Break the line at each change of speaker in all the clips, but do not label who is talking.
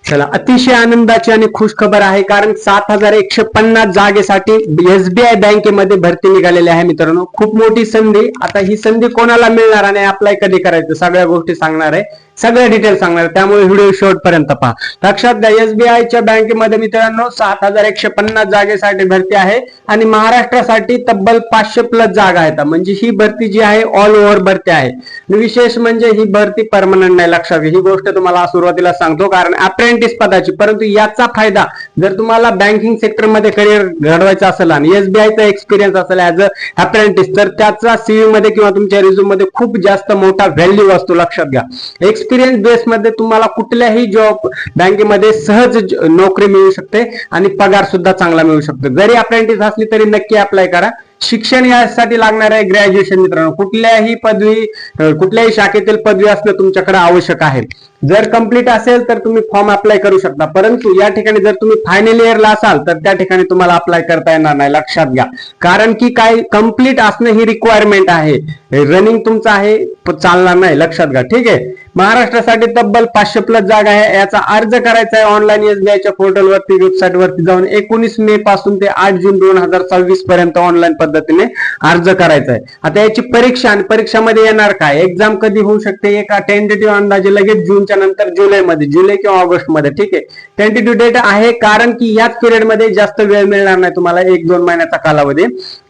चला, अतिशय आनंदाची आणि खुश खबर आहे, कारण 7,150 जागेसाठी एसबीआय बँकेमध्ये भरती निघालेली आहे मित्रांनो. खूप मोठी संधी. आता ही संधी कोणाला मिळणार आणि अप्लाय कधी करायचं सगळ्या गोष्टी सांगणार आहे, सगळ्या डिटेल सांगणार आहे, त्यामुळे व्हिडिओ शेवटपर्यंत पहा. लक्षात घ्या, एसबीआयच्या बँकेमध्ये मित्रांनो 7,150 जागेसाठी भरती आहे आणि महाराष्ट्रासाठी तब्बल 500 प्लस जागा आहेत. म्हणजे ही भरती जी आहे ऑल ओव्हर भरती आहे. विशेष म्हणजे ही भरती परमनंट नाही. लक्षात घ्या, ही गोष्ट तुम्हाला सुरुवातीला सांगतो, कारण अप्रेंटिस पदाची. परंतु याचा फायदा जर तुम्हाला बँकिंग सेक्टर मध्ये करिअर घडवायचं असेल आणि एसबीआयचा एक्सपिरियन्स असेल ऍज अ अप्रेंटिस, तर त्याचा सीव्ही मध्ये किंवा तुमच्या रिझ्यूम मध्ये खूप जास्त मोठा व्हॅल्यू असतो. लक्षात घ्या, एक्सपिरियन्स बेस मध्ये तुम्हाला कुठल्याही जॉब बँकेमध्ये सहज नोकरी मिळू शकते आणि पगार सुद्धा चांगला मिळू शकतो. जरी अप्रेंटिस असली तरी नक्की अप्लाय करा. शिक्षण यासाठी लागणार आहे ग्रॅज्युएशन मित्रांनो. कुठल्याही शाखेतील पदवी असणं तुमच्याकडे आवश्यक आहे. जर कंप्लीट असेल तर तुम्ही फॉर्म अप्लाय करू शकता, परंतु या ठिकाणी जर तुम्ही फायनल इयरला असाल तर त्या ठिकाणी तुम्हाला अप्लाय करता येणार नाही. लक्षात घ्या, कारण की काय, कंप्लीट असणं ही रिक्वायरमेंट आहे. रनिंग तुमचं आहे चालणार नाही. लक्षात घ्या, ठीक आहे. महाराष्ट्रासाठी तब्बल 500 प्लस जागा आहे. याचा अर्ज करायचा आहे ऑनलाईन एसबीआयच्या पोर्टलवरती, वेबसाईट वरती जाऊन 19 मे पासून ते 8 जून 2026 पर्यंत ऑनलाईन पद्धतीने अर्ज करायचा आहे. आता याची परीक्षा आणि परीक्षामध्ये येणार काय, एक्झाम कधी होऊ शकते, एका टेंटेटिव्ह अंदाजे लगेच जूनच्या नंतर जुलै किंवा ऑगस्ट मध्ये. ठीक आहे, टेंटेटिव्ह डेट आहे, कारण की याच पिरियड मध्ये जास्त वेळ मिळणार नाही तुम्हाला, 1-2 महिन्याचा कालावधी.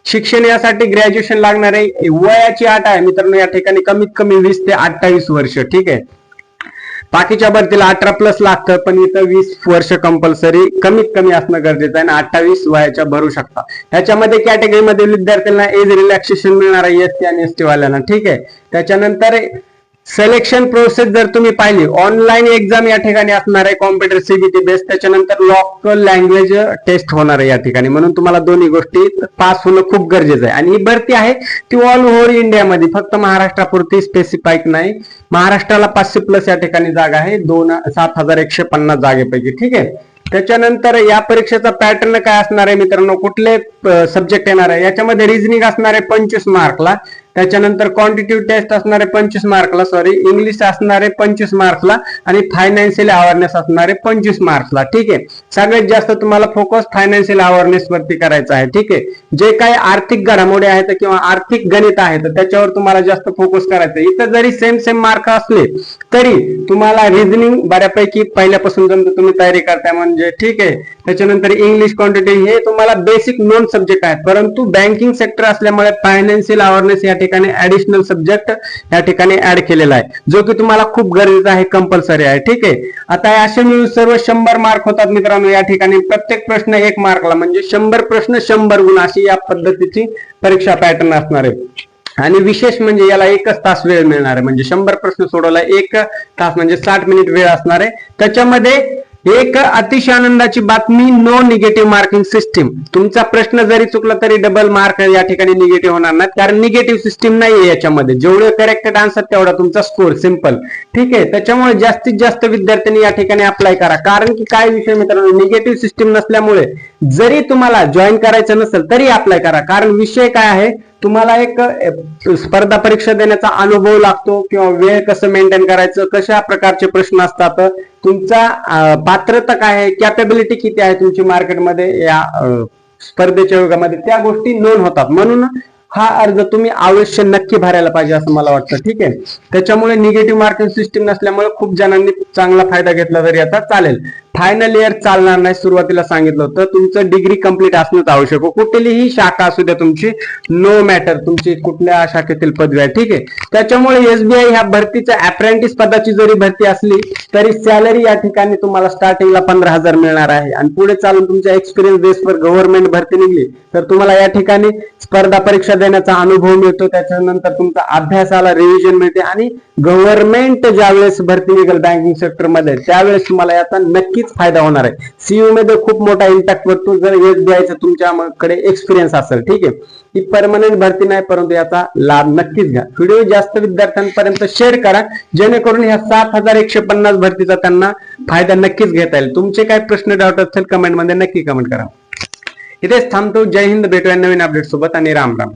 शिक्षण यासाठी ग्रॅज्युएशन लागणार आहे. वयाची अट आहे मित्रांनो या ठिकाणी कमीत कमी 20 ते 28 वर्ष. ठीक आहे, बाकीच्या भरतीला 18 प्लस लागतं, पण इथं 20 वर्ष कंपल्सरी कमीत कमी असणं गरजेचं आहे आणि 28 वयाच्या भरू शकता. ह्याच्यामध्ये कॅटेगरीमध्ये विद्यार्थ्यांना एज रिलॅक्सेशन मिळणार आहे, एसटी आणि एसटी वाल्यांना. ठीक आहे, त्याच्यानंतर सिलेक्शन प्रोसेस जर तुम्ही पाहिली, ऑनलाईन एक्झाम या ठिकाणी असणार आहे, कॉम्प्युटर सीबीटी बेस. त्याच्यानंतर लोकल लँग्वेज टेस्ट होणार आहे या ठिकाणी, म्हणून तुम्हाला दोन्ही गोष्टी पास होणं खूप गरजेचं आहे. आणि ही भरती आहे ती ऑल ओव्हर इंडियामध्ये, फक्त महाराष्ट्रापुरती स्पेसिफाईक नाही. महाराष्ट्राला 500 प्लस या ठिकाणी जागा आहे 7,150 जागेपैकी. ठीक आहे, त्याच्यानंतर या परीक्षेचा पॅटर्न काय असणार आहे मित्रांनो, कुठले सब्जेक्ट येणार आहे, याच्यामध्ये रिझनिंग असणार आहे 25 मार्कला. त्याच्यानंतर क्वांटिटेटिव्ह टेस्ट असणारे 25 मार्कला, इंग्लिश असणारे 25 मार्क्सला आणि फायनान्शियल अवेअरनेस असणारे 25 मार्क्सला. ठीक आहे, सगळ्यात जास्त तुम्हाला फोकस फायनान्शियल अवेअरनेस वरती करायचा आहे. ठीक आहे, जे काही आर्थिक घडामोडी आहेत किंवा आर्थिक गणित आहेत त्याच्यावर तुम्हाला जास्त फोकस करायचं. इथं जरी सेम मार्क असले तरी तुम्हाला रिझनिंग बऱ्यापैकी पहिल्यापासून जमतं, तुम्ही तयारी करताय म्हणजे. ठीक आहे, त्याच्यानंतर इंग्लिश, क्वांटिटेटिव्ह हे तुम्हाला बेसिक नॉन सब्जेक्ट आहेत, परंतु बँकिंग सेक्टर असल्यामुळे फायनान्शियल अवेअरनेस या ठिकाणी ऍडिशनल सब्जेक्ट या ठिकाणी ऍड केलेला आहे, जो की तुम्हाला खूप गरजेचा आहे, कंपल्सरी आहे. ठीक आहे, आता असे मिळून सर्व 100 मार्क होतात मित्रांनो या ठिकाणी. प्रत्येक प्रश्न 1 मार्कला, म्हणजे 100 प्रश्न 100 गुण, अशी या पद्धतीची परीक्षा पॅटर्न असणार आहे. आणि विशेष म्हणजे याला 1 तास वेळ मिळणार आहे, म्हणजे 100 प्रश्न सोडवला 1 तास म्हणजे 60 मिनिट वेळ असणार आहे. त्याच्यामध्ये एक अतिशय आनंदाची बातमी, नो निगेटिव्ह मार्किंग सिस्टीम. तुमचा प्रश्न जरी चुकला तरी डबल मार्क या ठिकाणी निगेटिव्ह होणार नाही, कारण निगेटिव्ह सिस्टीम नाहीये याच्यामध्ये. जेवढे करेक्टेड आन्सर तेवढा तुमचा स्कोर, सिंपल. ठीक आहे, त्याच्यामुळे जास्तीत जास्त विद्यार्थ्यांनी या ठिकाणी अप्लाय करा, कारण की काय विषय मित्रांनो, निगेटिव्ह सिस्टीम नसल्यामुळे जरी तुम्हाला जॉईन करायचं नसेल तरी अप्लाय करा. कारण विषय काय आहे, तुम्हाला एक स्पर्धा परीक्षा देण्याचा अनुभव लागतो, किंवा वेळ कसं मेंटेन करायचं, कशा प्रकारचे प्रश्न असतात, तुमचा पात्रता काय आहे, कॅपेबिलिटी किती आहे तुमची मार्केटमध्ये या स्पर्धेच्या युगामध्ये, त्या गोष्टी नोंद होतात. म्हणून हा अर्ज तुम्ही अवश्य नक्की भरायला पाहिजे असं मला वाटतं. ठीक आहे, त्याच्यामुळे निगेटिव्ह मार्किंग सिस्टीम नसल्यामुळे खूप जणांनी चांगला फायदा घेतला तरी आता चालेल. फायनल इयर चालणार नाही, सुरुवातीला सांगितलं होतं. तुमचं डिग्री कंप्लीट असणंच आवश्यक आहे, कुठलीही शाखा असू द्या तुमची, नो मॅटर तुमची कुठल्या शाखेतील पदवी आहे. ठीक आहे, त्याच्यामुळे एसबीआय ह्या भरतीच्या अप्रेंटिस पदाची जरी भरती असली तरी सॅलरी या ठिकाणी तुम्हाला स्टार्टिंगला 15,000 मिळणार आहे, आणि पुढे चालून तुमच्या एक्सपिरियन्स बेसवर गव्हर्नमेंट भरती निघली तर तुम्हाला या ठिकाणी स्पर्धा परीक्षा देण्याचा अनुभव मिळतो. त्याच्यानंतर तुमचा अभ्यासाला रिव्हिजन मिळते, आणि गव्हर्नमेंट ज्यावेळेस भरती निघेल बँकिंग सेक्टर मध्ये त्यावेळेस तुम्हाला याचा नक्कीच फायदा होणार आहे. सीयू मध्ये खूप मोठा इम्पॅक्ट पडतो जर एसबीआयचा तुमच्याकडे एक्सपिरियन्स असेल. ठीक आहे, ही परमनंट भरती नाही, परंतु याचा लाभ नक्कीच घ्या. व्हिडिओ जास्त विद्यार्थ्यांपर्यंत शेअर करा, जेणेकरून ह्या 7,150 भरतीचा त्यांना फायदा नक्कीच घेता येईल. तुमचे काय प्रश्न, डाऊट असेल कमेंटमध्ये नक्की कमेंट करा. इथेच थांबतो. जय हिंद, भेटूया नवीन अपडेट सोबत, आणि राम राम.